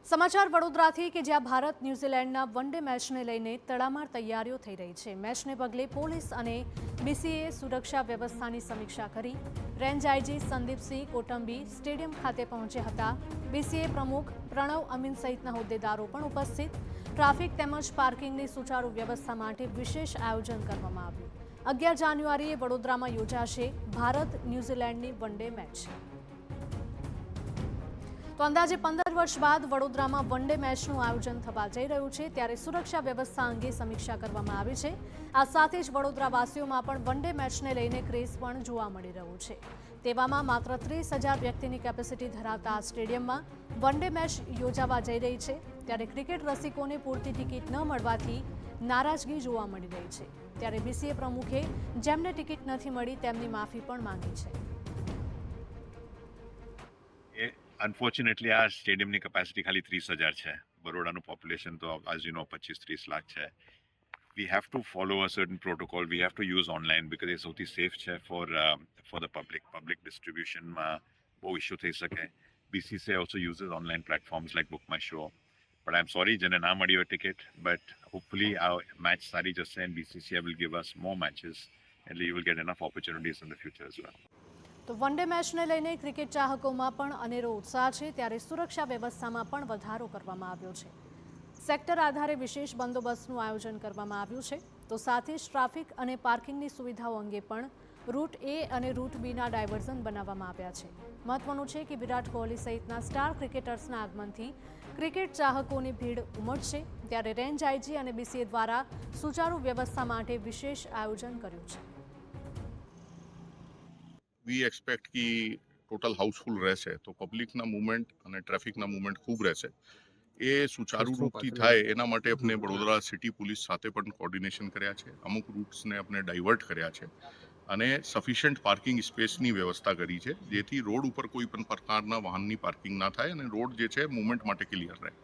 સમાચાર વડોદરાથી કે જ્યાં ભારત ન્યૂઝીલેન્ડના વનડે મેચને લઈને તડામાર તૈયારીઓ થઈ રહી છે. મેચને પગલે પોલીસ અને બીસીએ સુરક્ષા વ્યવસ્થાની સમીક્ષા કરી. Range IG Sandipsinh Kotambi stadium ખાતે પહોંચ્યા હતા. બીસીએ પ્રમુખ પ્રણવ અમીન સહિતના હોદ્દેદારો પણ ઉપસ્થિત. ટ્રાફિક તેમજ પાર્કિંગની સુચારુ વ્યવસ્થા માટે વિશેષ આયોજન કરવામાં આવ્યું. 11 જાન્યુઆરીએ વડોદરામાં યોજાશે ભારત ન્યૂઝીલેન્ડની વનડે મેચ. તો અંદાજે 15 વર્ષ બાદ વડોદરામાં વનડે મેચનું આયોજન થવા જઈ રહ્યું છે, ત્યારે સુરક્ષા વ્યવસ્થા અંગે સમીક્ષા કરવામાં આવી છે. આ સાથે જ વડોદરાવાસીઓમાં પણ વનડે મેચને લઈને ક્રેઝ પણ જોવા મળી રહ્યું છે. તેવામાં માત્ર 30,000 વ્યક્તિની કેપેસિટી ધરાવતા આ સ્ટેડિયમમાં વનડે મેચ યોજાવા જઈ રહી છે, ત્યારે ક્રિકેટ રસિકોને પૂરતી ટિકિટ ન મળવાથી નારાજગી જોવા મળી રહી છે. ત્યારે બીસીએ પ્રમુખે જેમને ટિકિટ નથી મળી તેમની માફી પણ માંગી છે. અનફોર્ચ્યુનેટલી આ સ્ટેડિયમની કેપેસિટી ખાલી 30,000 છે. બરોડાનું પોપ્યુલેશન તો આજ યુ નો 25-30 લાખ છે. We have to follow a certain protocol. We have to use online because એ સૌથી સેફ છે ફોર ધ પબ્લિક ડિસ્ટ્રીબ્યુશનમાં બહુ ઇશ્યુ થઈ શકે. BCCI also uses online platforms like Book My Show. But I am sorry જેને ના મળી હોય ટિકિટ, બટ હોપફુલી આ મેચ સારી જશે and BCCI will give us more matches એટલે you will get enough opportunities in the future as well. તો one day મેચને લઈને ક્રિકેટ ચાહકોમાં પણ અનેરો ઉત્સાહ છે, ત્યારે સુરક્ષા વ્યવસ્થામાં પણ વધારો કરવામાં આવ્યો છે. સેક્ટર આધારે વિશેષ બંદોબસ્તનું આયોજન કરવામાં આવ્યું છે. તો સાથે જ ટ્રાફિક અને પાર્કિંગની સુવિધાઓ અંગે પણ રૂટ એ અને રૂટ બીના ડાયવર્ઝન બનાવવામાં આવ્યા છે. મહત્વનું છે કે વિરાટ કોહલી સહિતના સ્ટાર ક્રિકેટર્સના આગમનથી ક્રિકેટ ચાહકોની ભીડ ઉમટશે, ત્યારે રેન્જ આઈજી અને બીસીએ દ્વારા સુચારુ વ્યવસ્થા માટે વિશેષ આયોજન કર્યું છે. વી એક્સપેક્ટ કે ટોટલ હાઉસફુલ રહેશે, તો પબ્લિકના મૂવમેન્ટ અને ટ્રાફિકના મૂવમેન્ટ ખૂબ રહેશે. એ સુચારુ રૂપથી થાય એના માટે આપણે વડોદરા સિટી પોલીસ સાથે પણ કોર્ડિનેશન કર્યા છે. અમુક રૂટ્સને આપણે ડાયવર્ટ કર્યા છે અને સફિશિયન્ટ પાર્કિંગ સ્પેસની વ્યવસ્થા કરી છે, જેથી રોડ ઉપર કોઈ પણ પ્રકારના વાહનની પાર્કિંગ ના થાય અને રોડ જે છે મૂવમેન્ટ માટે ક્લિયર રહે.